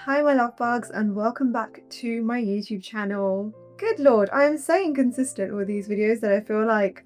Hi my love bugs and welcome back to my YouTube channel. Good lord, I am so inconsistent with these videos that I feel like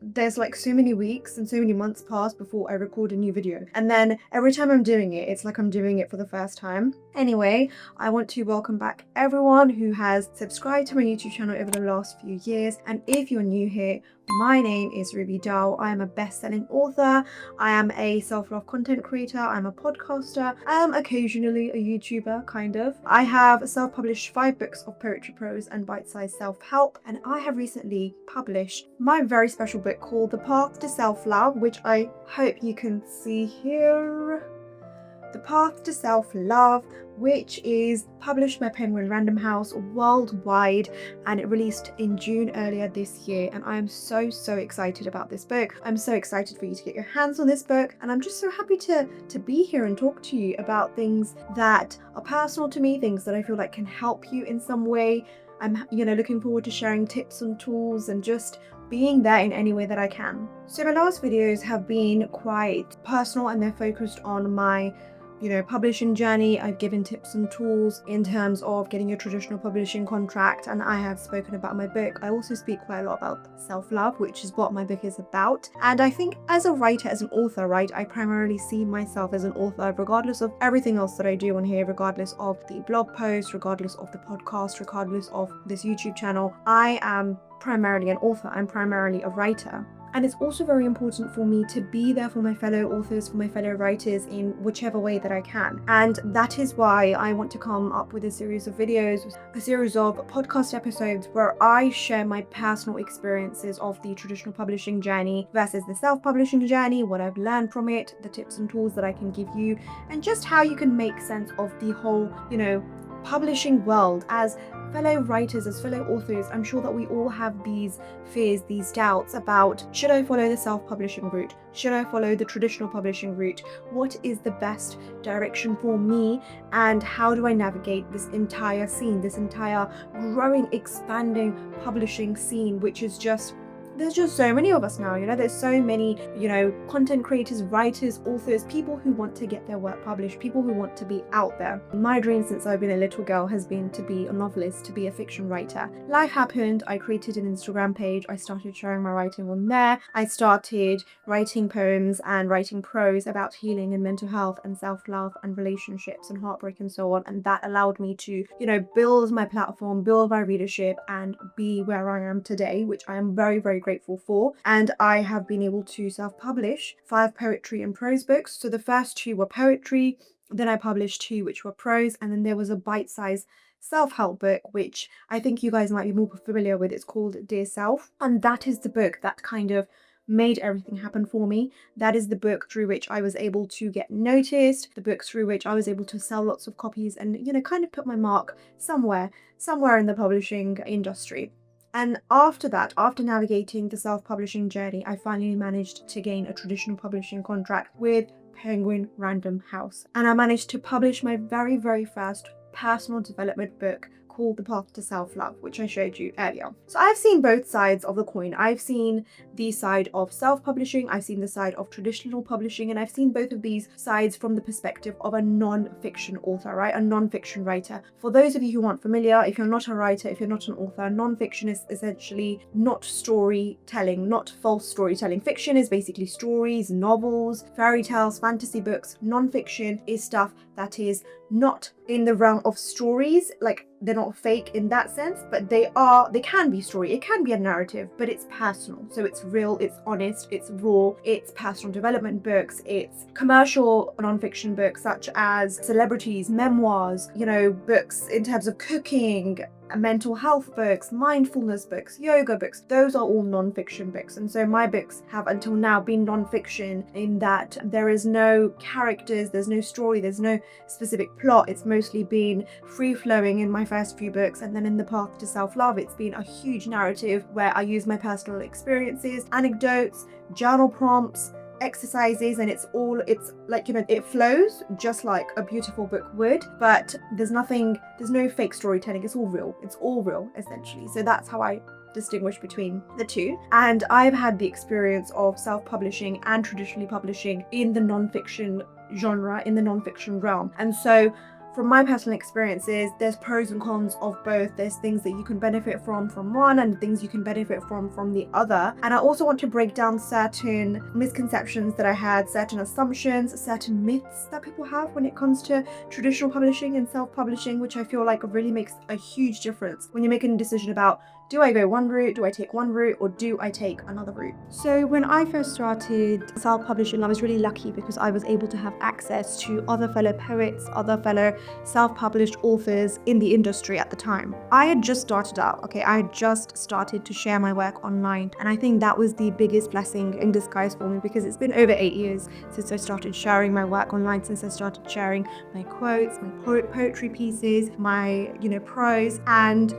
there's like so many weeks and so many months pass before I record a new video. And then every time I'm doing it, it's like I'm doing it for the first time. Anyway, I want to welcome back everyone who has subscribed to my YouTube channel over the last few years. And if you're new here, my name is Ruby Dahl. I am a best-selling author. I am a self-love content creator. I'm a podcaster. I am occasionally a YouTuber, kind of. I have self-published 5 books of poetry, prose, and bite-sized self-help. And I have recently published my very special book called The Path to Self-Love, which I hope you can see here. The Path to Self-Love, which is published by Penguin Random House worldwide, and it released in June earlier this year. And I am so excited about this book. I'm so excited for you to get your hands on this book, and I'm just so happy to be here and talk to you about things that are personal to me, things that I feel like can help you in some way. I'm looking forward to sharing tips and tools and just being there in any way that I can. So my last videos have been quite personal and they're focused on my publishing journey. I've given tips and tools in terms of getting your traditional publishing contract, and I have spoken about my book. I also speak quite a lot about self-love, which is what my book is about. And I think as a writer, as an author, right, I primarily see myself as an author, regardless of everything else that I do on here, regardless of the blog post, regardless of the podcast, regardless of this YouTube channel. I am primarily an author. I'm primarily a writer. And it's also very important for me to be there for my fellow authors, for my fellow writers in whichever way that I can. And that is why I want to come up with a series of videos, a series of podcast episodes where I share my personal experiences of the traditional publishing journey versus the self-publishing journey, what I've learned from it, the tips and tools that I can give you, and just how you can make sense of the whole, publishing world. As fellow writers, as fellow authors, I'm sure that we all have these fears, these doubts about, should I follow the self-publishing route? Should I follow the traditional publishing route? What is the best direction for me? And how do I navigate this entire scene, this entire growing, expanding publishing scene, which is there's just so many of us now, there's so many, content creators, writers, authors, people who want to get their work published, people who want to be out there. My dream since I've been a little girl has been to be a novelist, to be a fiction writer. Life happened, I created an Instagram page, I started sharing my writing on there. I started writing poems and writing prose about healing and mental health and self-love and relationships and heartbreak and so on. And that allowed me to, build my platform, build my readership, and be where I am today, which I am very grateful for. And I have been able to self-publish 5 poetry and prose books. So the first 2 were poetry, then I published 2 which were prose, and then there was a bite-sized self-help book which I think you guys might be more familiar with. It's called Dear Self, and that is the book that kind of made everything happen for me. That is the book through which I was able to get noticed, the book through which I was able to sell lots of copies and kind of put my mark somewhere in the publishing industry. And after that, after navigating the self-publishing journey, I finally managed to gain a traditional publishing contract with Penguin Random House. And I managed to publish my very first personal development book called The Path to Self-Love, which I showed you earlier. So I've seen both sides of the coin. I've seen the side of self-publishing, I've seen the side of traditional publishing, and I've seen both of these sides from the perspective of a non-fiction author, right? A non-fiction writer. For those of you who aren't familiar, if you're not a writer, if you're not an author, non-fiction is essentially not storytelling, not false storytelling. Fiction is basically stories, novels, fairy tales, fantasy books. Non-fiction is stuff that is not in the realm of stories, like they're not fake in that sense, but they can be story, it can be a narrative, but it's personal. So it's real, it's honest, it's raw, it's personal development books, it's commercial non-fiction books such as celebrities, memoirs, books in terms of cooking, mental health books, mindfulness books, yoga books. Those are all non-fiction books. And so my books have until now been non-fiction in that there is no characters, there's no story, there's no specific plot. It's mostly been free-flowing in my first few books, and then in The Path to Self-Love it's been a huge narrative where I use my personal experiences, anecdotes, journal prompts, exercises, and it's like, it flows just like a beautiful book would, but there's no fake storytelling. It's all real essentially. So that's how I distinguish between the two. And I've had the experience of self-publishing and traditionally publishing in the non-fiction genre, in the non-fiction realm. And so from my personal experiences, there's pros and cons of both. There's things that you can benefit from one and things you can benefit from the other. And I also want to break down certain misconceptions that I had, certain assumptions, certain myths that people have when it comes to traditional publishing and self-publishing, which I feel like really makes a huge difference when you're making a decision about, do I go one route, do I take one route, or do I take another route? So when I first started self-publishing, I was really lucky because I was able to have access to other fellow poets, other fellow self-published authors in the industry at the time. I had just started out, okay? I had just started to share my work online. And I think that was the biggest blessing in disguise for me, because it's been over 8 years since I started sharing my work online, since I started sharing my quotes, my poetry pieces, my, prose. And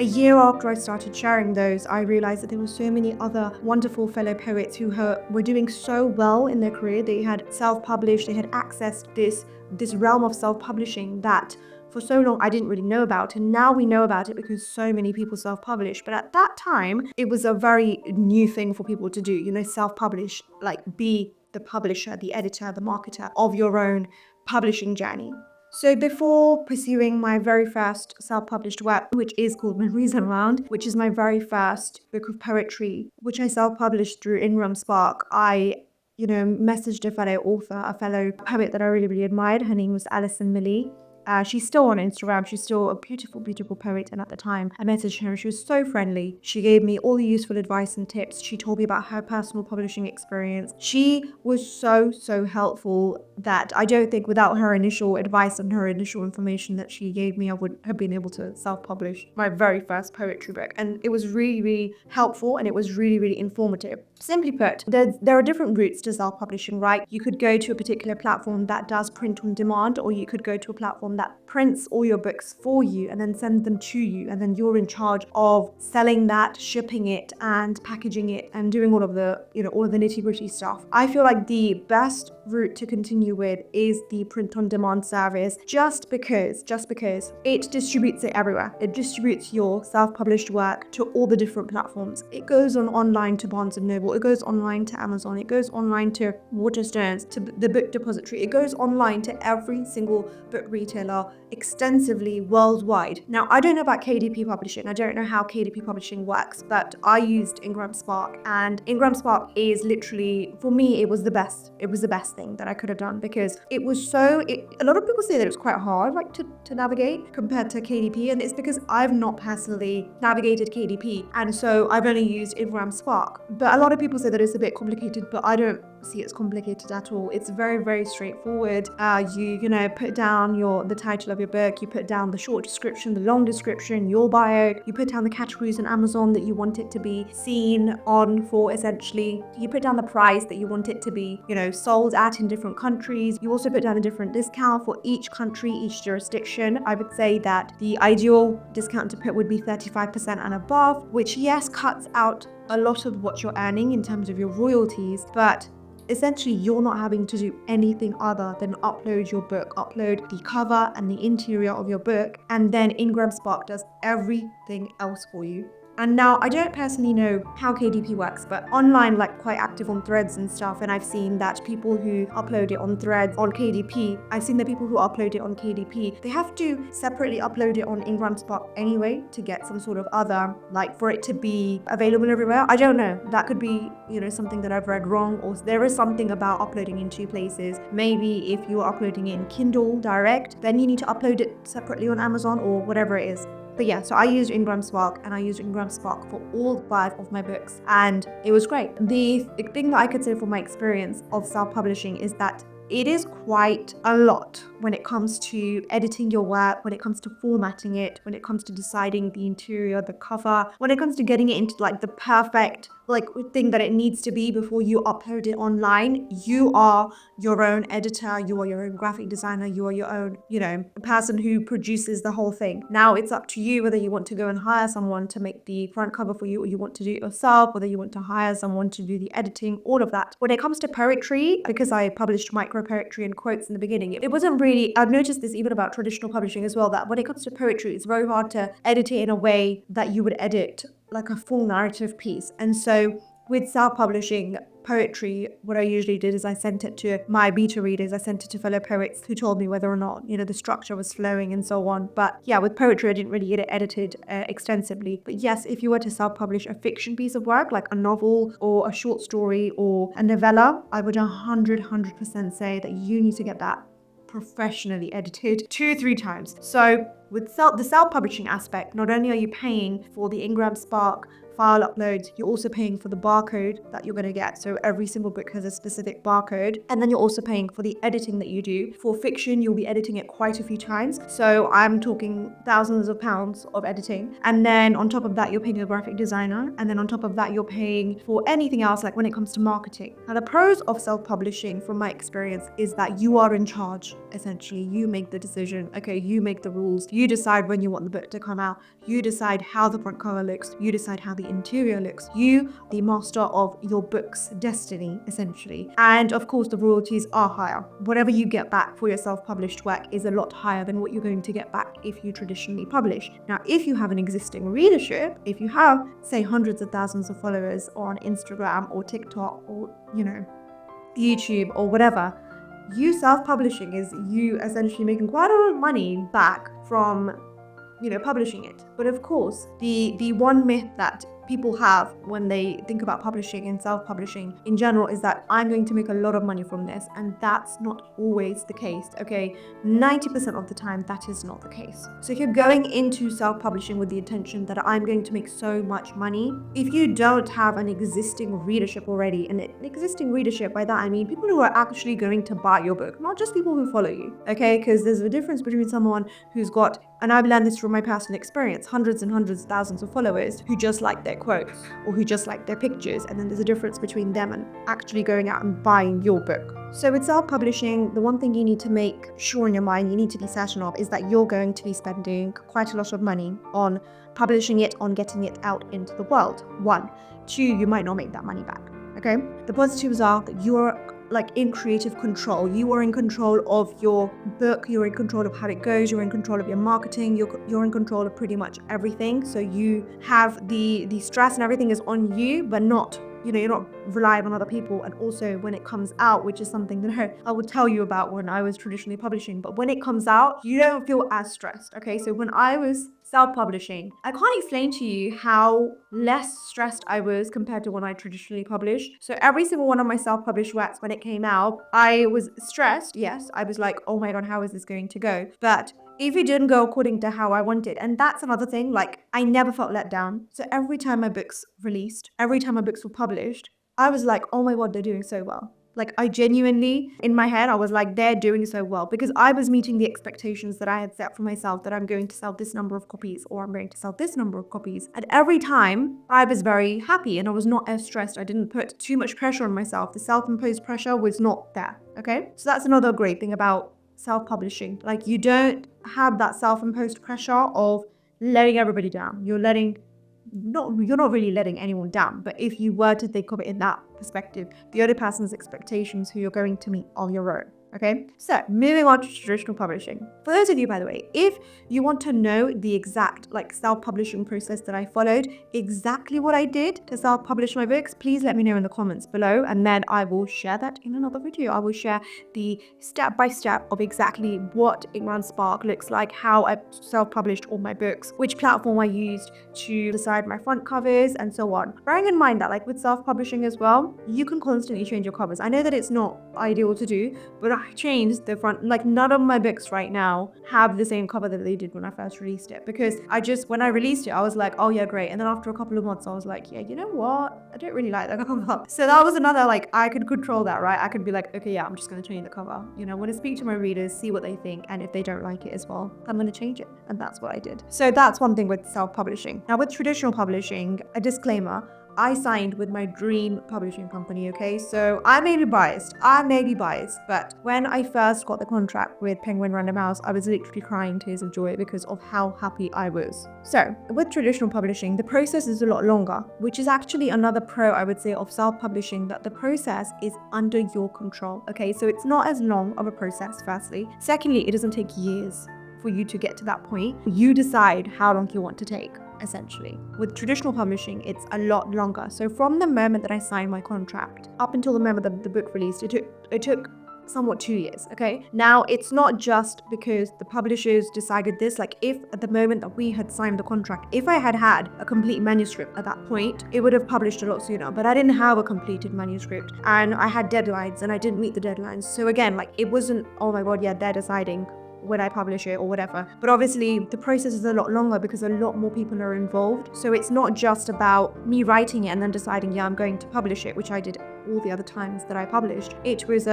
a year after I started sharing those, I realized that there were so many other wonderful fellow poets who were doing so well in their career. They had self-published, they had accessed this realm of self-publishing that for so long I didn't really know about. And now we know about it because so many people self-publish. But at that time, it was a very new thing for people to do, self-publish, like be the publisher, the editor, the marketer of your own publishing journey. So before pursuing my very first self-published work, which is called Memories Unwound, which is my very first book of poetry, which I self-published through Ingram Spark, I messaged a fellow author, a fellow poet that I really, really admired. Her name was Alison Millie. She's still on Instagram. She's still a beautiful, beautiful poet. And at the time, I messaged her. She was so friendly. She gave me all the useful advice and tips. She told me about her personal publishing experience. She was so, so helpful that I don't think without her initial advice and her initial information that she gave me, I would have been able to self-publish my very first poetry book. And it was really, really helpful, and it was really, really informative. Simply put, there are different routes to self-publishing, right? You could go to a particular platform that does print on demand, or you could go to a platform that prints all your books for you and then sends them to you, and then you're in charge of selling that, shipping it, and packaging it, and doing all of the nitty-gritty stuff. I feel like the best route to continue with is the print on demand service, just because it distributes it everywhere. It distributes your self-published work to all the different platforms. It goes online to Barnes & Noble, it goes online to Amazon, it goes online to Waterstones, to the Book Depository, it goes online to every single book retailer extensively worldwide. Now, I don't know about KDP Publishing. I don't know how KDP Publishing works, but I used Ingram Spark, and Ingram Spark is literally, for me, it was the best. It was the best thing that I could have done, because it was a lot of people say that it was quite hard, like to navigate compared to KDP, and it's because I've not personally navigated KDP, and so I've only used Ingram Spark. But a lot of people say that it's a bit complicated, but I don't see it's complicated at all. It's very, very straightforward. You put down the title of your book, you put down the short description, the long description, your bio, you put down the categories on Amazon that you want it to be seen on for, essentially. You put down the price that you want it to be, sold at in different countries. You also put down a different discount for each country, each jurisdiction. I would say that the ideal discount to put would be 35% and above, which, yes, cuts out a lot of what you're earning in terms of your royalties, but essentially you're not having to do anything other than upload your book, upload the cover and the interior of your book, and then Ingram Spark does everything else for you. And now, I don't personally know how KDP works, but online, like quite active on Threads and stuff, and I've seen that people who upload it on Threads on KDP, they have to separately upload it on Ingram Spark anyway to get some sort of other, like for it to be available everywhere. I don't know. That could be, something that I've read wrong, or there is something about uploading in two places. Maybe if you're uploading in Kindle Direct, then you need to upload it separately on Amazon or whatever it is. But yeah, so I used Ingram Spark, and I used Ingram Spark for all 5 of my books, and it was great. The thing that I could say from my experience of self-publishing is that it is quite a lot when it comes to editing your work, when it comes to formatting it, when it comes to deciding the interior, the cover, when it comes to getting it into like the perfect thing that it needs to be before you upload it online. You are your own editor, you are your own graphic designer, you are your own, person who produces the whole thing. Now it's up to you whether you want to go and hire someone to make the front cover for you, or you want to do it yourself, whether you want to hire someone to do the editing, all of that. When it comes to poetry, because I published micro poetry and quotes in the beginning, it wasn't really, I've noticed this even about traditional publishing as well, that when it comes to poetry, it's very hard to edit it in a way that you would edit like a full narrative piece. And so with self-publishing, poetry, what I usually did is I sent it to my beta readers. I sent it to fellow poets who told me whether or not, the structure was flowing and so on. But yeah, with poetry, I didn't really get it edited extensively. But yes, if you were to self-publish a fiction piece of work, like a novel or a short story or a novella, I would 100% say that you need to get that professionally edited 2-3 times. So with the self-publishing aspect, not only are you paying for the Ingram Spark file uploads, you're also paying for the barcode that you're going to get. So every single book has a specific barcode. And then you're also paying for the editing that you do. For fiction, you'll be editing it quite a few times. So I'm talking thousands of pounds of editing. And then on top of that, you're paying a graphic designer. And then on top of that, you're paying for anything else, like when it comes to marketing. Now, the pros of self-publishing, from my experience, is that you are in charge. Essentially, you make the decision. Okay, you make the rules. You decide when you want the book to come out. You decide how the front cover looks. You decide how the interior looks. You, the master of your book's destiny, essentially. And of course, the royalties are higher. Whatever you get back for your self-published work is a lot higher than what you're going to get back if you traditionally publish. Now, if you have an existing readership, if you have, say, hundreds of thousands of followers on Instagram or TikTok or, YouTube or whatever, you self-publishing is you essentially making quite a lot of money back from publishing it. But of course, the one myth that people have when they think about publishing and self-publishing in general is that I'm going to make a lot of money from this, and that's not always the case. Okay, 90% of the time that is not the case. So if you're going into self-publishing with the intention that I'm going to make so much money, if you don't have an existing readership already, and an existing readership, by that I mean people who are actually going to buy your book, not just people who follow you, okay? Because there's a difference between someone who's got, and I've learned this from my personal experience, hundreds and hundreds of thousands of followers who just like their quotes or who just like their pictures, and then there's a difference between them and actually going out and buying your book. So with self-publishing, the one thing you need to make sure in your mind, you need to be certain of, is that you're going to be spending quite a lot of money on publishing it, on getting it out into the world. 1. 2, you might not make that money back. Okay? The positives are that you're in creative control. You are in control of your book, you're in control of how it goes, you're in control of your marketing, you're in control of pretty much everything. So you have the stress and everything is on you, but not, you're not relying on other people. And also when it comes out, which is something that I would tell you about when I was traditionally publishing, but when it comes out, you don't feel as stressed. Okay, so when I was self-publishing, I can't explain to you how less stressed I was compared to when I traditionally published. So every single one of my self-published works, when it came out, I was stressed. Yes, I was like, oh my God, how is this going to go? But if it didn't go according to how I wanted, and that's another thing, I never felt let down. So every time my books released, every time my books were published, I was like, oh my God, they're doing so well. I genuinely, in my head, I was like, they're doing so well, because I was meeting the expectations that I had set for myself, that I'm going to sell this number of copies or I'm going to sell this number of copies. And every time I was very happy and I was not as stressed. I didn't put too much pressure on myself. The self-imposed pressure was not there. Okay. So that's another great thing about self-publishing. You don't have that self-imposed pressure of letting everybody down. You're not really letting anyone down, but if you were to think of it in that perspective, the other person's expectations who you're going to meet on your own. Okay, so moving on to traditional publishing. For those of you, by the way, if you want to know the exact self-publishing process that I followed, exactly what I did to self-publish my books, please let me know in the comments below, and then I will share that in another video. I will share the step-by-step of exactly what Ingram Spark looks like, how I self-published all my books, which platform I used to decide my front covers, and so on. Bearing in mind that with self-publishing as well, you can constantly change your covers. I know that it's not ideal to do, but I changed the front. None of my books right now have the same cover that they did when I first released it, because when I released it, I was like, oh yeah, great. And then after a couple of months, I was like, yeah, you know what? I don't really like that cover. So that was another, I could control that, right? I could be like, okay, yeah, I'm just going to change the cover. I want to speak to my readers, see what they think. And if they don't like it as well, I'm going to change it. And that's what I did. So that's one thing with self-publishing. Now with traditional publishing, a disclaimer, I signed with my dream publishing company, okay? So I may be biased, but when I first got the contract with Penguin Random House, I was literally crying tears of joy because of how happy I was. So with traditional publishing, the process is a lot longer, which is actually another pro, I would say, of self-publishing, that the process is under your control, okay? So it's not as long of a process, firstly. Secondly, it doesn't take years for you to get to that point. You decide how long you want to take. essentially. With traditional publishing, it's a lot longer. So from the moment that I signed my contract up until the moment that the book released, it took somewhat 2 years. Okay, now it's not just because the publishers decided this. Like, if at the moment that we had signed the contract, if I had had a complete manuscript at that point, it would have published a lot sooner, but I didn't have a completed manuscript and I had deadlines and I didn't meet the deadlines. So again, like, it wasn't, oh my god, yeah, they're deciding when I publish it or whatever. But obviously the process is a lot longer because a lot more people are involved. So it's not just about me writing it and then deciding, yeah, I'm going to publish it, which I did all the other times that I published. It was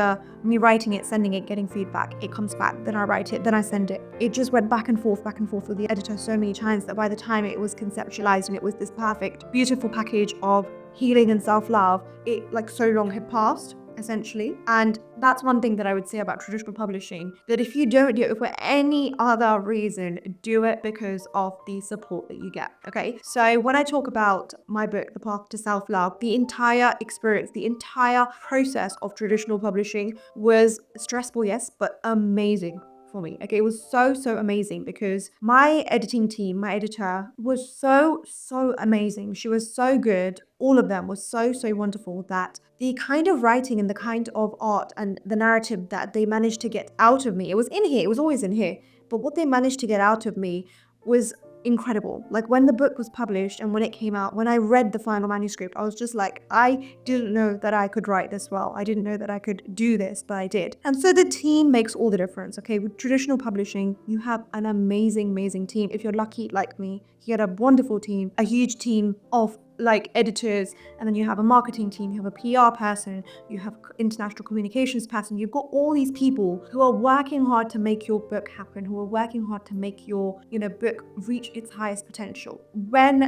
me writing it, sending it, getting feedback. It comes back, then I write it, then I send it. It just went back and forth with the editor so many times that by the time it was conceptualized and it was this perfect, beautiful package of healing and self-love, it like so long had passed, essentially. And that's one thing that I would say about traditional publishing, that if you don't do it for any other reason, do it because of the support that you get. Okay, so when I talk about my book, The Path to Self-Love, the entire experience, the entire process of traditional publishing was stressful, yes, but amazing for me. Okay, it was so amazing because my editing team, my editor, was so amazing. She was so good. All of them was so wonderful, that the kind of writing and the kind of art and the narrative that they managed to get out of me, it was in here, it was always in here, but what they managed to get out of me was incredible. Like, when the book was published and when it came out, when I read the final manuscript, I was just like, I didn't know that I could write this well. I didn't know that I could do this, but I did. And so the team makes all the difference. Okay, with traditional publishing, you have an amazing team. If you're lucky like me, you get a wonderful team, a huge team of like editors, and then you have a marketing team, you have a PR person, you have international communications person. You've got all these people who are working hard to make your book happen, who are working hard to make your book reach its highest potential.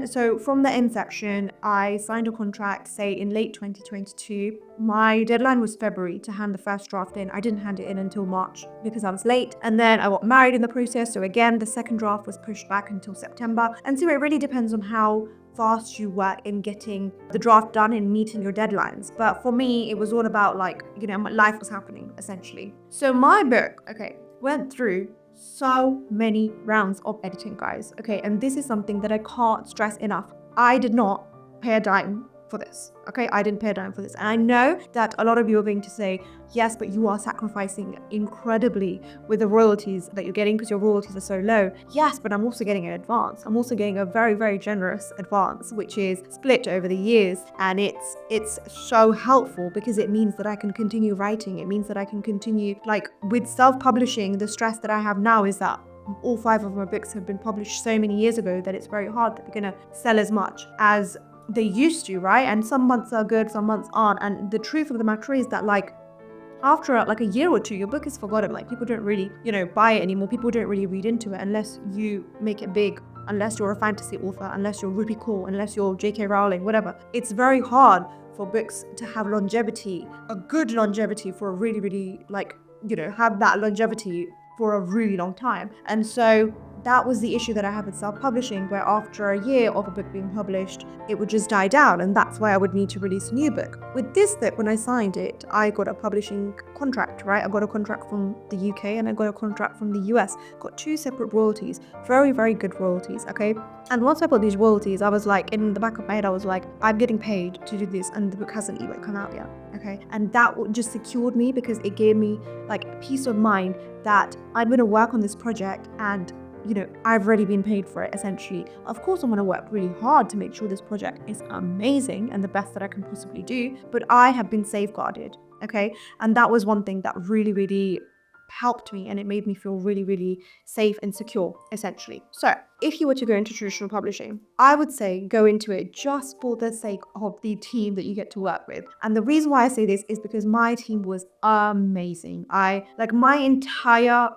So from the inception, I signed a contract, say in late 2022. My deadline was February to hand the first draft in. I didn't hand it in until March because I was late, and then I got married in the process, so again the second draft was pushed back until September. And so it really depends on how fast you work in getting the draft done and meeting your deadlines. But for me, it was all about my life was happening, essentially. So my book, okay, went through so many rounds of editing, guys. Okay, and this is something that I can't stress enough. I did not pay a dime for this. Okay, I didn't pay a dime for this. And I know that a lot of you are going to say, yes, but you are sacrificing incredibly with the royalties that you're getting because your royalties are so low. Yes, but I'm also getting an advance. I'm also getting a very generous advance, which is split over the years. And it's so helpful because it means that I can continue writing. It means that I can continue, like, with self-publishing. The stress that I have now is that all 5 of my books have been published so many years ago that it's very hard that they're going to sell as much as they used to, right? And some months are good, some months aren't. And the truth of the matter is that, like, after like a year or two, your book is forgotten. Like, people don't really, buy it anymore. People don't really read into it unless you make it big, unless you're a fantasy author, unless you're Rupi Kaur, unless you're J.K. Rowling, whatever. It's very hard for books to have longevity, a good longevity for a really, have that longevity for a really long time. And so that was the issue that I had with self-publishing, where after a year of a book being published, it would just die down, and that's why I would need to release a new book. With this book, when I signed it, I got a publishing contract, right? I got a contract from the UK and I got a contract from the US. Got 2 separate royalties, very good royalties, okay? And once I got these royalties, I was like, in the back of my head, I was like, I'm getting paid to do this, and the book hasn't even come out yet, okay? And that just secured me because it gave me like peace of mind that I'm going to work on this project and I've already been paid for it, essentially. Of course, I'm going to work really hard to make sure this project is amazing and the best that I can possibly do, but I have been safeguarded, okay? And that was one thing that really helped me, and it made me feel really safe and secure, essentially. So if you were to go into traditional publishing, I would say go into it just for the sake of the team that you get to work with. And the reason why I say this is because my team was amazing. My entire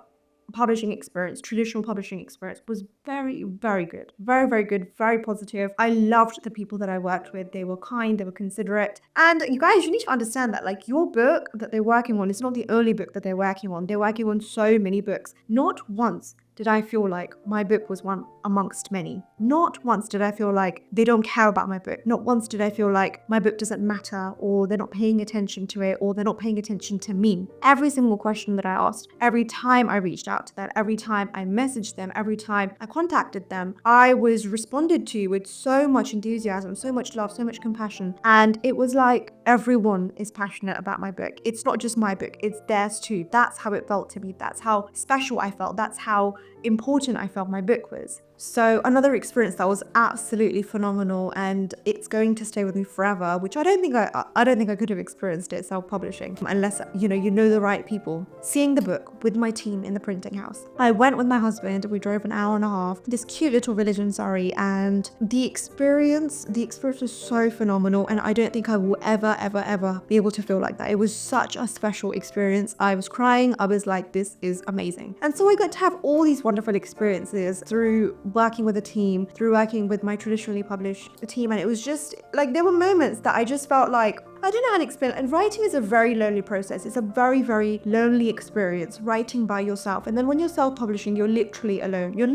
publishing experience, traditional publishing experience, was very good, very good, very positive. I loved the people that I worked with. They were kind, they were considerate. And you guys, you need to understand that, like, your book that they're working on is not the only book that they're working on. They're working on so many books. Not once did I feel like my book was one amongst many. Not once did I feel like they don't care about my book. Not once did I feel like my book doesn't matter, or they're not paying attention to it, or they're not paying attention to me. Every single question that I asked, every time I reached out to them, every time I messaged them, every time I contacted them, I was responded to with so much enthusiasm, so much love, so much compassion. And it was like everyone is passionate about my book. It's not just my book, it's theirs too. That's how it felt to me. That's how special I felt. That's how important I felt my book was. So another experience that was absolutely phenomenal, and it's going to stay with me forever, which I don't think I could have experienced it self-publishing unless you know the right people. Seeing the book with my team in the printing house. I went with my husband, we drove an hour and a half, this cute little village in Surrey, and the experience was so phenomenal, and I don't think I will ever be able to feel like that. It was such a special experience. I was crying. I was like, this is amazing. And so I got to have all these wonderful experiences through working with a team, through working with my traditionally published team, and it was just like there were moments that I just felt like I don't know how to explain it. And writing is a very lonely process. It's a very, very lonely experience, writing by yourself. And then when you're self-publishing, you're literally alone. You're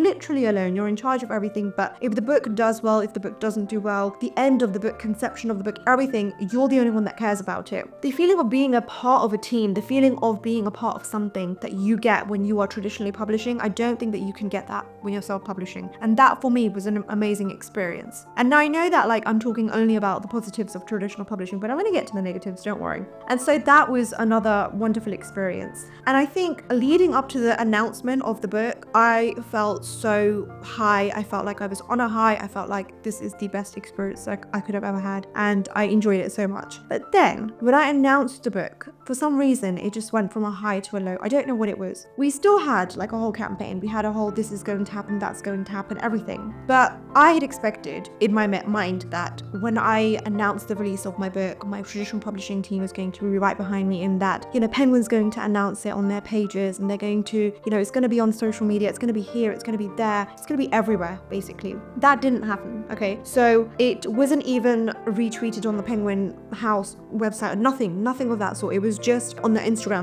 in charge of everything. But if the book does well, if the book doesn't do well, the end of the book, conception of the book, everything, you're the only one that cares about it. The feeling of being a part of a team, the feeling of being a part of something that you get when you are traditionally publishing, I don't think that you can get that when you're self-publishing. And that for me was an amazing experience. And now I know that like I'm talking only about the positives of traditional publishing, but I'm going to get to the negatives, don't worry. And so that was another wonderful experience. And I think leading up to the announcement of the book, I felt so high. I felt like I was on a high. I felt like this is the best experience I could have ever had, and I enjoyed it so much. But then when I announced the book, for some reason it just went from a high to a low. I don't know what it was. We still had like a whole campaign. We had a whole this is going to happen, that's going to happen, everything. But I had expected in my mind that when I announced the release of my book, my traditional publishing team is going to be right behind me, in that, Penguin's going to announce it on their pages, and they're going to, it's going to be on social media, it's going to be here, it's going to be there, it's going to be everywhere, basically. That didn't happen, okay? So it wasn't even retweeted on the Penguin House website, nothing of that sort. It was just on the Instagram,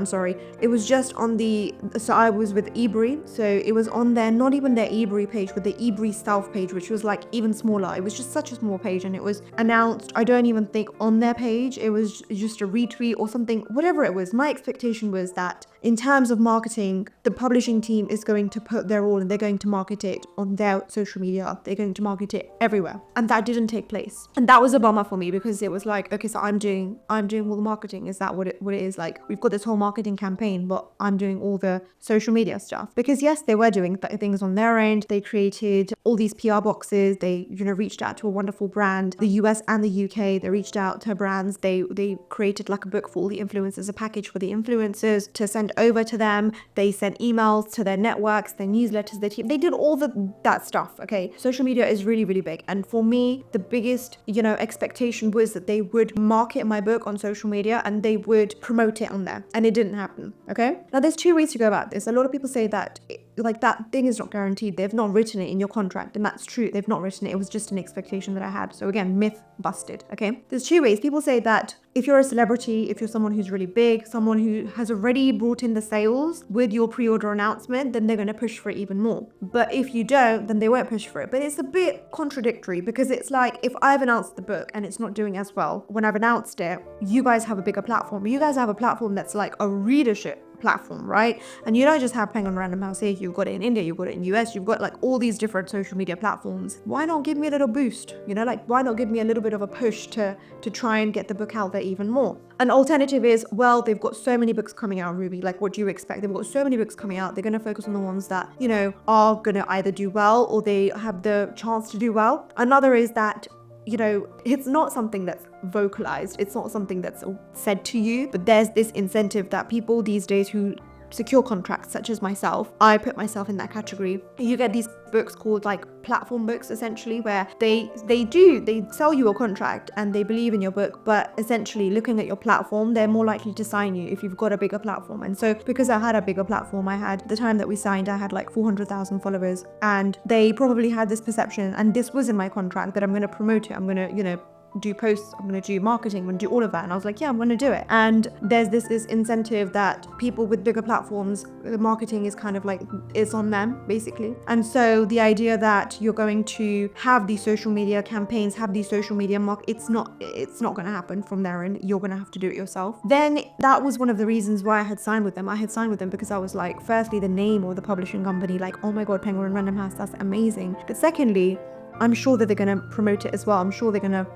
it was just on so I was with eBury, so it was on their, not even their eBury page, but the eBury South page, which was like even smaller. It was just such a small page, and it was announced, I don't even think on their page. It was just a retweet or something, whatever it was. My expectation was that in terms of marketing, the publishing team is going to put their all, and they're going to market it on their social media. They're going to market it everywhere. And that didn't take place. And that was a bummer for me, because it was like, okay, so I'm doing all the marketing. Is that what it is? Like, we've got this whole marketing campaign, but I'm doing all the social media stuff. Because yes, they were doing things on their end. They created all these PR boxes. They, reached out to a wonderful brand, the US and the UK. They reached out to brands. They created like a book for all the influencers, a package for the influencers to send over to them. They sent emails to their networks, their newsletters, their team. They did all that stuff, okay? Social media is really, really big. And for me, the biggest, expectation was that they would market my book on social media and they would promote it on there. And it didn't happen, okay? Now, there's two ways to go about this. A lot of people say that that thing is not guaranteed. They've not written it in your contract, and that's true. They've not written it. It was just an expectation that I had. So again, myth busted, okay? There's two ways. People say that if you're a celebrity, if you're someone who's really big, someone who has already brought in the sales with your pre-order announcement, then they're going to push for it even more. But if you don't, then they won't push for it. But it's a bit contradictory, because it's like, if I've announced the book and it's not doing as well, when I've announced it, you guys have a bigger platform. You guys have a platform that's like a readership platform, right? And you don't just have Penguin Random House here. You've got it in India, you've got it in US, you've got like all these different social media platforms. Why not give me a little boost? Why not give me a little bit of a push to try and get the book out there even more? An alternative is, well, they've got so many books coming out, Ruby. Like, what do you expect? They've got so many books coming out. They're going to focus on the ones that, are going to either do well, or they have the chance to do well. Another is that, it's not something that's vocalized. It's not something that's said to you, but there's this incentive that people these days who secure contracts, such as myself, I put myself in that category. You get these books called like platform books, essentially, where they sell you a contract and they believe in your book, but essentially looking at your platform, they're more likely to sign you if you've got a bigger platform. And so because I had a bigger platform, the time that we signed, I had like 400,000 followers, and they probably had this perception, and this was in my contract, that I'm going to promote it. I'm going to, do posts, I'm going to do marketing, I'm going to do all of that. And I was like, yeah, I'm going to do it. And there's this incentive that people with bigger platforms, the marketing is kind of like, it's on them basically. And so the idea that you're going to have these social media campaigns, have these social media it's not going to happen from there, and you're going to have to do it yourself. Then that was one of the reasons why I had signed with them. I had signed with them because I was like, firstly, the name of the publishing company, like, oh my God, Penguin Random House, that's amazing. But secondly, I'm sure that they're going to promote it as well. I'm sure they're going to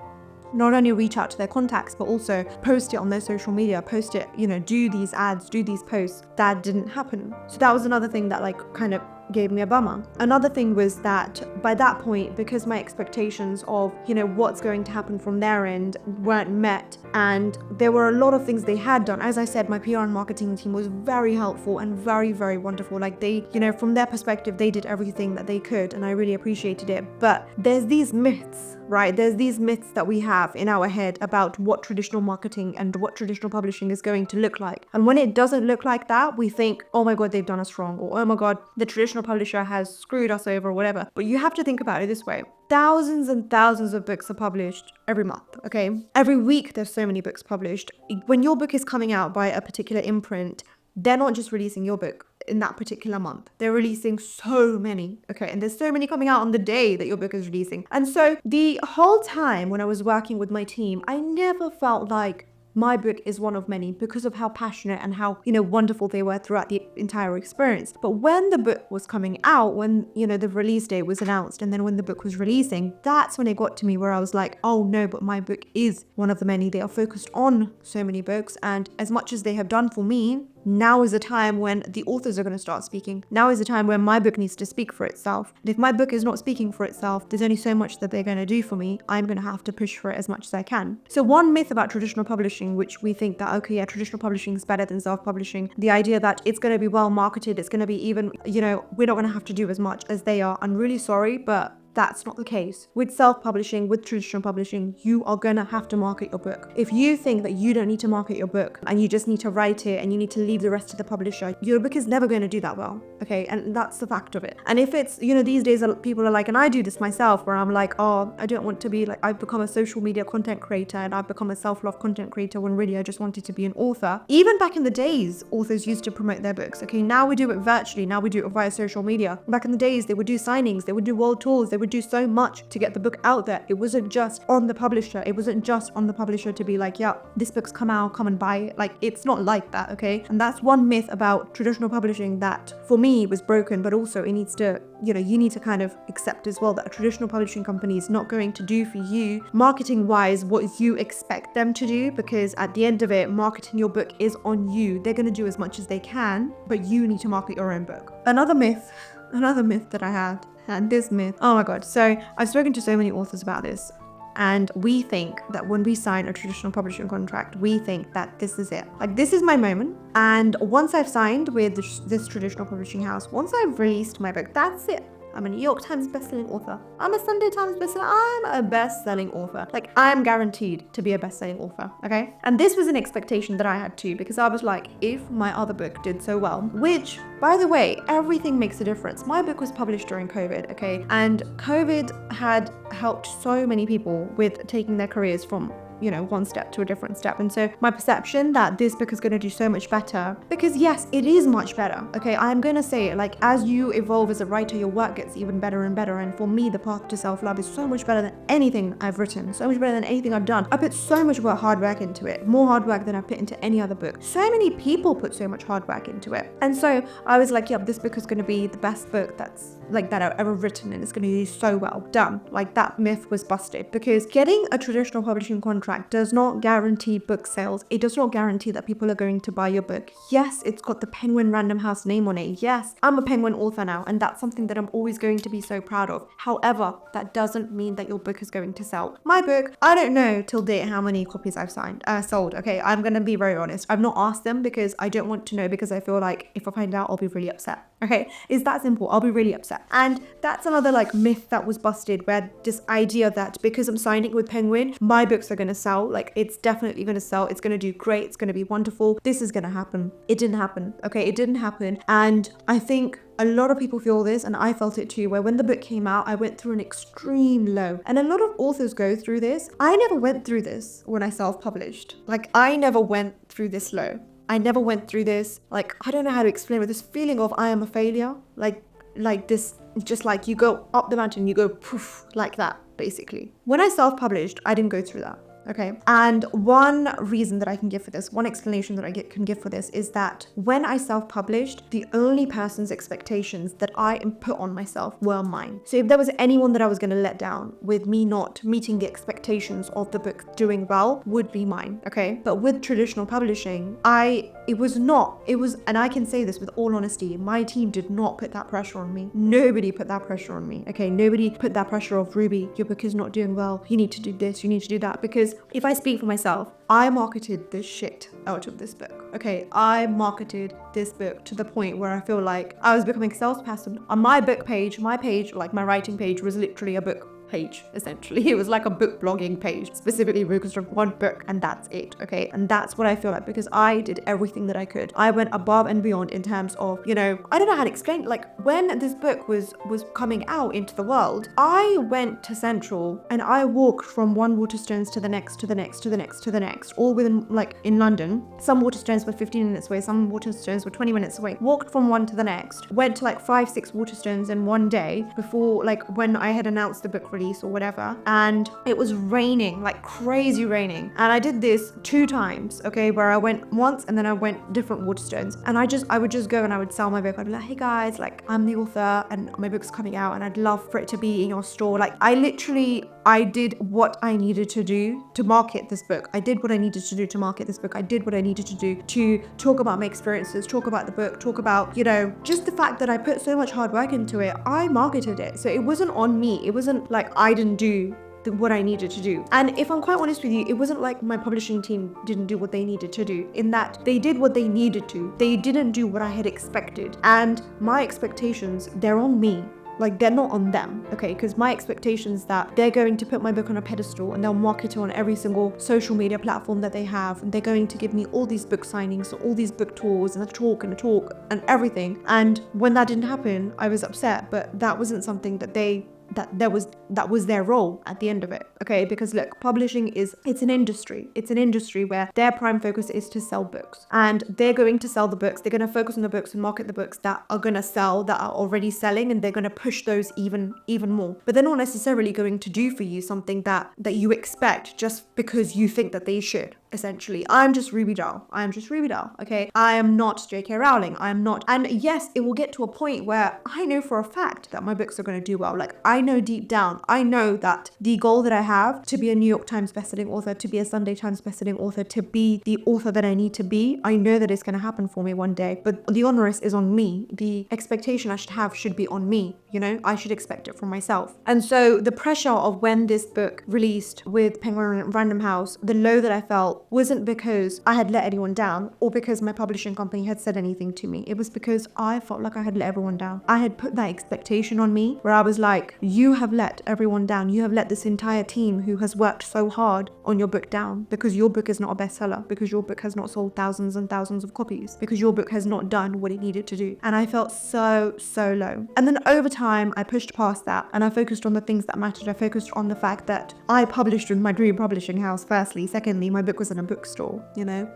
not only reach out to their contacts, but also post it on their social media, post it, do these ads, do these posts. That didn't happen. So that was another thing that like kind of gave me a bummer. Another thing was that by that point, because my expectations of, what's going to happen from their end weren't met, and there were a lot of things they had done. As I said, my PR and marketing team was very helpful and very, very wonderful. Like they, from their perspective, they did everything that they could, and I really appreciated it. But there's these myths, right? There's these myths that we have in our head about what traditional marketing and what traditional publishing is going to look like. And when it doesn't look like that, we think, oh my God, they've done us wrong, or oh my God, the traditional publisher has screwed us over, or whatever. But you have to think about it this way. Thousands and thousands of books are published every month, okay? Every week there's so many books published. When your book is coming out by a particular imprint, they're not just releasing your book in that particular month. They're releasing so many, okay? And there's so many coming out on the day that your book is releasing. And so the whole time when I was working with my team, I never felt like my book is one of many because of how passionate and how, wonderful they were throughout the entire experience. But when the book was coming out, when, the release date was announced, and then when the book was releasing, that's when it got to me where I was like, oh no, but my book is one of the many. They are focused on so many books. And as much as they have done for me, now is the time when the authors are going to start speaking. Now is the time when my book needs to speak for itself. And if my book is not speaking for itself, there's only so much that they're going to do for me. I'm going to have to push for it as much as I can. So one myth about traditional publishing, which we think that, okay, yeah, traditional publishing is better than self-publishing. The idea that it's going to be well marketed, it's going to be even, we're not going to have to do as much as they are. I'm really sorry, but that's not the case. With self-publishing, with traditional publishing, you are gonna have to market your book. If you think that you don't need to market your book and you just need to write it and you need to leave the rest to the publisher, your book is never gonna do that well, okay? And that's the fact of it. And if it's, these days people are like, and I do this myself, where I'm like, oh, I don't want to be like, I've become a social media content creator and I've become a self-love content creator when really I just wanted to be an author. Even back in the days, authors used to promote their books, okay? Now we do it virtually, now we do it via social media. Back in the days, they would do signings, they would do world tours, they would do so much to get the book out there. It wasn't just on the publisher. It wasn't just on the publisher to be like, yeah, this book's come out, come and buy it. Like, it's not like that, okay? And that's one myth about traditional publishing that for me was broken, but also it needs to, you need to kind of accept as well that a traditional publishing company is not going to do for you marketing wise what you expect them to do, because at the end of it, marketing your book is on you. They're going to do as much as they can, but you need to market your own book. Another myth that I had, and this myth, oh my God. So I've spoken to so many authors about this, and we think that when we sign a traditional publishing contract, we think that this is it. Like, this is my moment. And once I've signed with this traditional publishing house, once I've released my book, that's it. I'm a New York Times bestselling author. I'm a Sunday Times bestseller. I'm a best-selling author. Like, I'm guaranteed to be a best-selling author, okay? And this was an expectation that I had too, because I was like, if my other book did so well, which, by the way, everything makes a difference. My book was published during COVID, okay? And COVID had helped so many people with taking their careers from one step to a different step. And so my perception that this book is going to do so much better, because yes, it is much better. Okay, I'm going to say it, like, as you evolve as a writer, your work gets even better and better. And for me, the path to self-love is so much better than anything I've written, so much better than anything I've done. I put so much hard work into it, more hard work than I've put into any other book. So many people put so much hard work into it. And so I was like, yep, this book is going to be the best book that I've ever written, and it's going to do so well. Done. Like, that myth was busted, because getting a traditional publishing contract does not guarantee book sales. It does not guarantee that people are going to buy your book. Yes, it's got the Penguin Random House name on it. Yes, I'm a Penguin author now, and that's something that I'm always going to be so proud of. However, that doesn't mean that your book is going to sell. My book, I don't know till date how many copies I've sold. Okay, I'm going to be very honest. I've not asked them because I don't want to know, because I feel like if I find out, I'll be really upset. Okay, it's that simple. I'll be really upset. And that's another like myth that was busted, where this idea that because I'm signing with Penguin, my books are gonna sell. Like, it's definitely gonna sell. It's gonna do great. It's gonna be wonderful. This is gonna happen. It didn't happen. Okay, it didn't happen. And I think a lot of people feel this, and I felt it too, where when the book came out, I went through an extreme low. And a lot of authors go through this. I never went through this when I self-published. Like, I never went through this low. I never went through this, like, I don't know how to explain it, this feeling of I am a failure. Like this, just like you go up the mountain, you go poof, like that, basically. When I self-published, I didn't go through that. Okay. And one reason that I can give for this, one explanation that I can give for this is that when I self-published, the only person's expectations that I put on myself were mine. So if there was anyone that I was going to let down with me not meeting the expectations of the book doing well, would be mine. Okay. But with traditional publishing, it was, and I can say this with all honesty, my team did not put that pressure on me. Nobody put that pressure on me. Okay. Nobody put that pressure of, Ruby, your book is not doing well. You need to do this. You need to do that. Because if I speak for myself, I marketed the shit out of this book. Okay, I marketed this book to the point where I feel like I was becoming a salesperson. On my book page, like my writing page, was literally a book page, essentially. It was like a book blogging page, specifically focused on one book, and that's it. Okay, and that's what I feel like, because I did everything that I could. I went above and beyond in terms of, I don't know how to explain, like, when this book was coming out into the world, I went to Central and I walked from one Waterstones to the next, to the next, to the next, to the next, all within, like, in London. Some Waterstones were 15 minutes away, some Waterstones were 20 minutes away. Walked from one to the next, went to like 5-6 Waterstones in one day before, like, when I had announced the book release or whatever, and it was raining, like crazy raining. And I did this 2 times, okay, where I went once and then I went different Waterstones, and I would just go and I would sell my book. I'd be like, hey guys, like, I'm the author and my book's coming out and I'd love for it to be in your store. Like, I did what I needed to do to market this book. I did what I needed to do to market this book. I did what I needed to do to talk about my experiences, talk about the book, talk about, just the fact that I put so much hard work into it. I marketed it. So it wasn't on me. It wasn't like I didn't do what I needed to do. And if I'm quite honest with you, it wasn't like my publishing team didn't do what they needed to do, in that they did what they needed to. They didn't do what I had expected. And my expectations, they're on me. Like, they're not on them, okay? Because my expectations that they're going to put my book on a pedestal and they'll market it on every single social media platform that they have, and they're going to give me all these book signings, all these book tours, and a talk and everything. And when that didn't happen, I was upset, but that wasn't something that was their role at the end of it, okay? Because look, publishing it's an industry where their prime focus is to sell books, and they're going to sell the books. They're going to focus on the books and market the books that are going to sell, that are already selling, and they're going to push those even more. But they're not necessarily going to do for you something that you expect just because you think that they should. Essentially, I'm just Ruby Dahl, okay? I am not JK Rowling. I am not. And yes, it will get to a point where I know for a fact that my books are going to do well. Like, I know deep down, I know that the goal that I have to be a New York Times bestselling author, to be a Sunday Times bestselling author, to be the author that I need to be, I know that it's going to happen for me one day. But the onus is on me. The expectation I should be on me. I should expect it from myself. And so the pressure of when this book released with Penguin and Random House, the low that I felt wasn't because I had let anyone down or because my publishing company had said anything to me. It was because I felt like I had let everyone down. I had put that expectation on me where I was like, you have let everyone down. You have let this entire team who has worked so hard on your book down, because your book is not a bestseller, because your book has not sold thousands and thousands of copies, because your book has not done what it needed to do. And I felt so low. And then over time, I pushed past that and I focused on the things that mattered. I focused on the fact that I published with my dream publishing house, firstly. Secondly, my book was in a bookstore,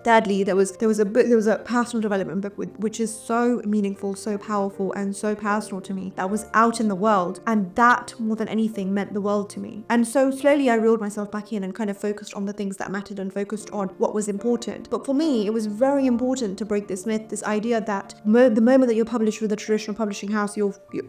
Thirdly, there was a personal development book which is so meaningful, so powerful, and so personal to me, that was out in the world, and that more than anything meant the world to me. And so slowly I reeled myself back in and kind of focused on the things that mattered and focused on what was important. But for me, it was very important to break this myth, this idea that the moment that you're published with a traditional publishing house,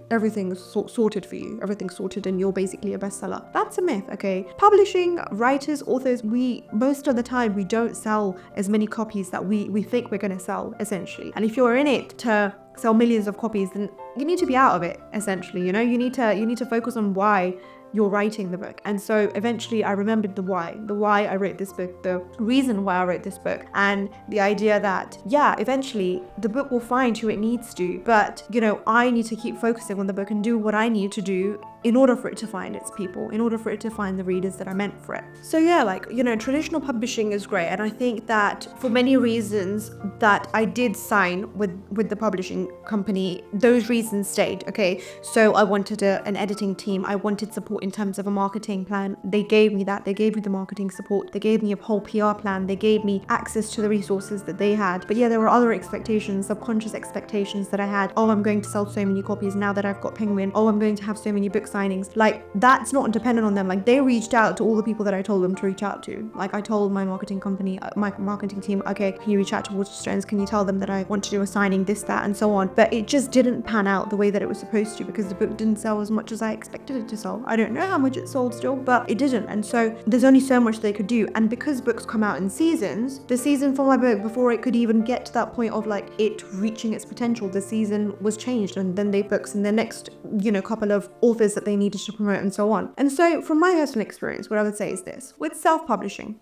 everything's sorted for you, everything's sorted, and you're basically a bestseller. That's a myth, okay? Publishing, writers, authors, most of the time we don't sell as many copies that we think we're going to sell, essentially. And if you're in it to sell millions of copies, then you need to be out of it, essentially. You need to focus on why you're writing the book. And so eventually I remembered the why I wrote this book, the reason why I wrote this book, and the idea that, yeah, eventually the book will find who it needs to, but, you know, I need to keep focusing on the book and do what I need to do in order for it to find its people, in order for it to find the readers that are meant for it. So yeah, like, you know, traditional publishing is great. And I think that for many reasons that I did sign with the publishing company, those reasons stayed, okay? So I wanted an editing team. I wanted support in terms of a marketing plan. They gave me that. They gave me the marketing support. They gave me a whole PR plan. They gave me access to the resources that they had. But yeah, there were other expectations, subconscious expectations that I had. Oh, I'm going to sell so many copies now that I've got Penguin. Oh, I'm going to have so many book signings. Like, that's not dependent on them. Like, they reached out to all the people that I told them to reach out to. Like, I told my marketing company, my marketing team, okay, can you reach out to Waterstones? Can you tell them that I want to do a signing, this, that, and so on? But it just didn't pan out the way that it was supposed to, because the book didn't sell as much as I expected it to sell. I don't know how much it sold still, but it didn't. And so there's only so much they could do. And because books come out in seasons, the season for my book, before it could even get to that point of like it reaching its potential, the season was changed, and then they books in the next, you know, couple of authors that they needed to promote and so on. And so from my personal experience, what I would say is this: with self-publishing,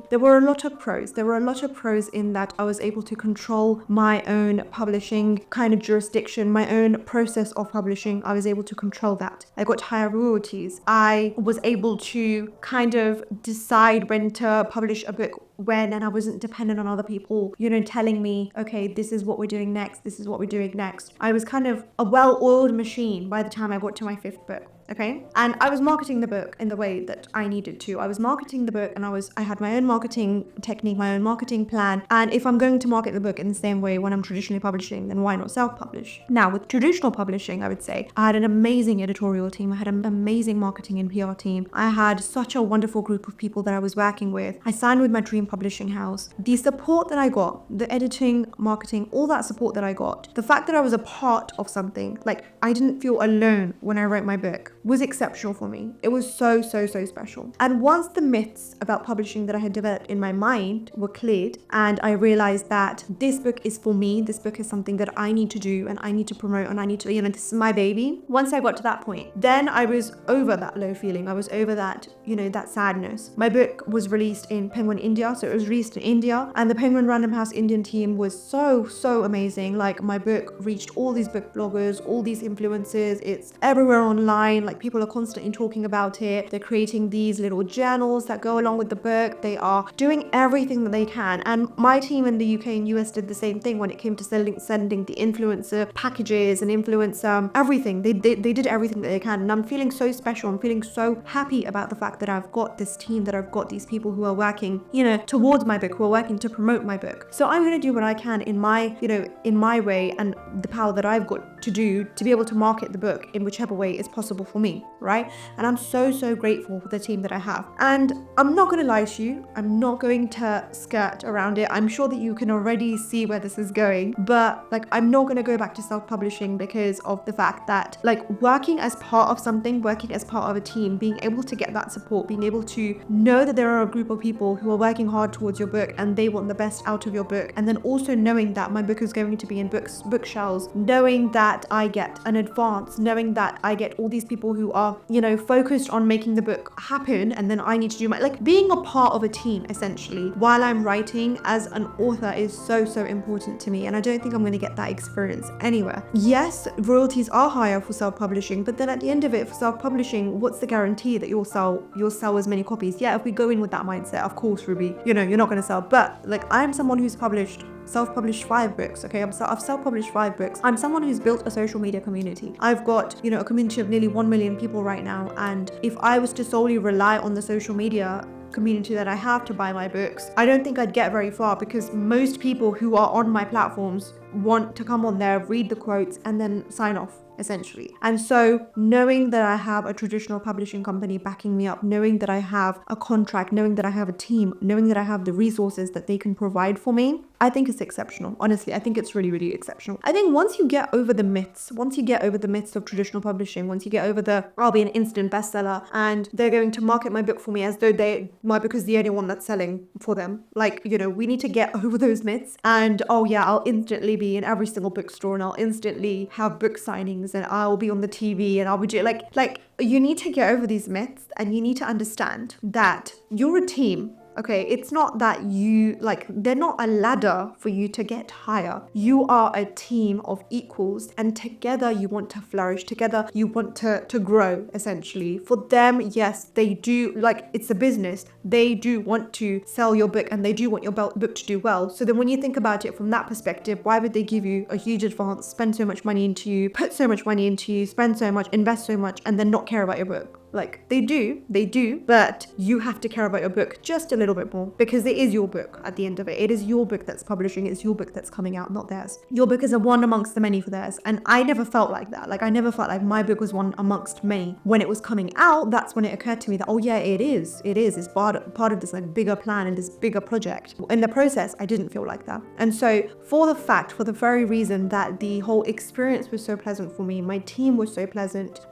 there were a lot of pros. There were a lot of pros in that I was able to control my own publishing kind of jurisdiction, my own process of publishing. I was able to control that. I got higher royalties. I was able to kind of decide when to publish a book when, and I wasn't dependent on other people, you know, telling me, okay, this is what we're doing next, this is what we're doing next. I was kind of a well-oiled machine by the time I got to my 5th book. Okay. And I was marketing the book in the way that I needed to. I was marketing the book, and I had my own marketing technique, my own marketing plan. And if I'm going to market the book in the same way when I'm traditionally publishing, then why not self-publish? Now, with traditional publishing, I would say I had an amazing editorial team. I had an amazing marketing and PR team. I had such a wonderful group of people that I was working with. I signed with my dream publishing house. The support that I got, the editing, marketing, all that support that I got, the fact that I was a part of something, like I didn't feel alone when I wrote my book, was exceptional for me. It was so special. And once the myths about publishing that I had developed in my mind were cleared, and I realized that this book is for me, this book is something that I need to do and I need to promote and I need to, you know, this is my baby. Once I got to that point, then I was over that low feeling. I was over that, you know, that sadness. My book was released in Penguin India, so it was released in India, and the Penguin Random House Indian team was so amazing. Like, my book reached all these book bloggers, all these influencers. It's everywhere online. Like, people are constantly talking about it. They're creating these little journals that go along with the book. They are doing everything that they can. And my team in the UK and US did the same thing when it came to sending the influencer packages and influencer everything. They did everything that they can. And I'm feeling so special. I'm feeling so happy about the fact that I've got this team, that I've got these people who are working, you know, towards my book, who are working to promote my book. So I'm going to do what I can in my, you know, in my way, and the power that I've got to do to be able to market the book in whichever way is possible for me, right? And I'm so grateful for the team that I have. And I'm not going to lie to you, I'm not going to skirt around it. I'm sure that you can already see where this is going, but like, I'm not going to go back to self-publishing because of the fact that, like, working as part of something, working as part of a team, being able to get that support, being able to know that there are a group of people who are working hard towards your book and they want the best out of your book, and then also knowing that my book is going to be in bookshelves, knowing that I get an advance, knowing that I get all these people who are, you know, focused on making the book happen, and then I need to do my, like, being a part of a team essentially while I'm writing as an author is so important to me, and I don't think I'm going to get that experience anywhere. Yes, royalties are higher for self-publishing, but then at the end of it, for self-publishing, what's the guarantee that you'll sell as many copies? Yeah, if we go in with that mindset, of course, Ruby, you know, you're not going to sell. But like, I'm someone who's self-published 5 books, okay? I've self-published 5 books. I'm someone who's built a social media community. I've got, you know, a community of nearly 1 million people right now, and if I was to solely rely on the social media community that I have to buy my books, I don't think I'd get very far, because most people who are on my platforms want to come on there, read the quotes, and then sign off, essentially. And so knowing that I have a traditional publishing company backing me up, knowing that I have a contract, knowing that I have a team, knowing that I have the resources that they can provide for me, I think it's exceptional. Honestly, I think it's really, really exceptional. I think once you get over the myths, once you get over the myths of traditional publishing, once you get over the, I'll be an instant bestseller and they're going to market my book for me as though my book is the only one that's selling for them. Like, you know, we need to get over those myths. And oh yeah, I'll instantly be in every single bookstore and I'll instantly have book signings and I'll be on the TV and I'll be doing like you need to get over these myths and you need to understand that you're a team. Okay, it's not that you, like, they're not a ladder for you to get higher. You are a team of equals and together you want to flourish. Together you want to grow, essentially. For them, yes, they do, like, it's a business. They do want to sell your book and they do want your book to do well. So then when you think about it from that perspective, why would they give you a huge advance, spend so much money into you, put so much money into you, spend so much, invest so much, and then not care about your book? Like, they do, but you have to care about your book just a little bit more because it is your book at the end of it. It is your book that's publishing. It's your book that's coming out, not theirs. Your book is a one amongst the many for theirs. And I never felt like that. Like, I never felt like my book was one amongst many. When it was coming out, that's when it occurred to me that, oh yeah, it is. It's part of this like bigger plan and this bigger project. In the process, I didn't feel like that. And so for the very reason that the whole experience was so pleasant for me, my team was so pleasant,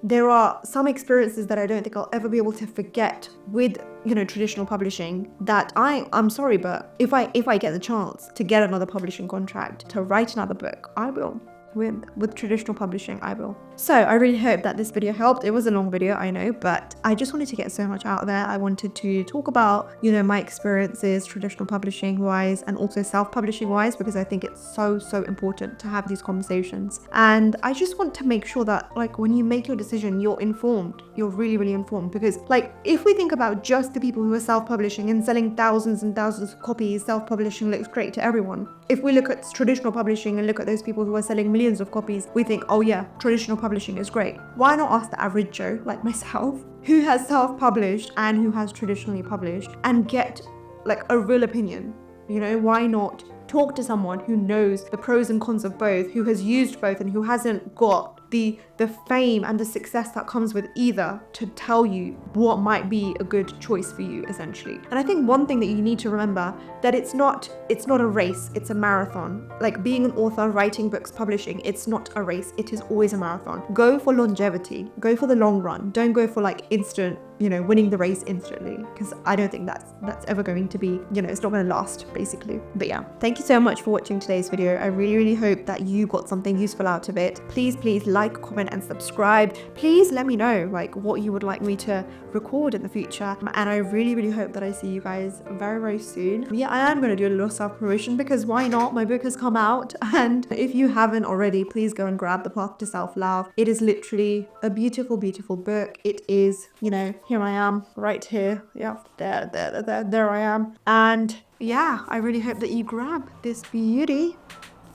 there are some experiences that I don't think I'll ever be able to forget with, you know, traditional publishing that I'm sorry, but if I get the chance to get another publishing contract, to write another book, I will. With traditional publishing, I will. So I really hope that this video helped. It was a long video, I know, but I just wanted to get so much out there. I wanted to talk about, you know, my experiences traditional publishing wise and also self-publishing wise, because I think it's so important to have these conversations. And I just want to make sure that, like, when you make your decision, you're informed. You're really informed, because, like, if we think about just the people who are self-publishing and selling thousands and thousands of copies, self-publishing looks great to everyone. If we look at traditional publishing and look at those people who are selling millions of copies, we think, oh yeah, traditional publishing is great. Why not ask the average Joe like myself who has self-published and who has traditionally published and get like a real opinion? You know, why not talk to someone who knows the pros and cons of both, who has used both and who hasn't got the fame and the success that comes with either, to tell you what might be a good choice for you, essentially. And I think one thing that you need to remember, that it's not a race, it's a marathon. Like, being an author, writing books, publishing, it's not a race, it is always a marathon. Go for longevity, go for the long run. Don't go for like instant, you know, winning the race instantly, because I don't think that's ever going to be, you know, it's not going to last, basically. But yeah, thank you so much for watching today's video. I really hope that you got something useful out of it. Please like, comment and subscribe. Please let me know like what you would like me to record in the future, and I really hope that I see you guys very soon. Yeah, I am going to do a little self-promotion, because why not? My book has come out, and if you haven't already, please go and grab The Path to Self-Love. It is literally a beautiful book. It is, you know, here I am right here. Yeah, there I am. And yeah, I really hope that you grab this beauty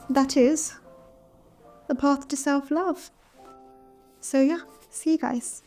that is The Path to Self-Love. So yeah, see you guys.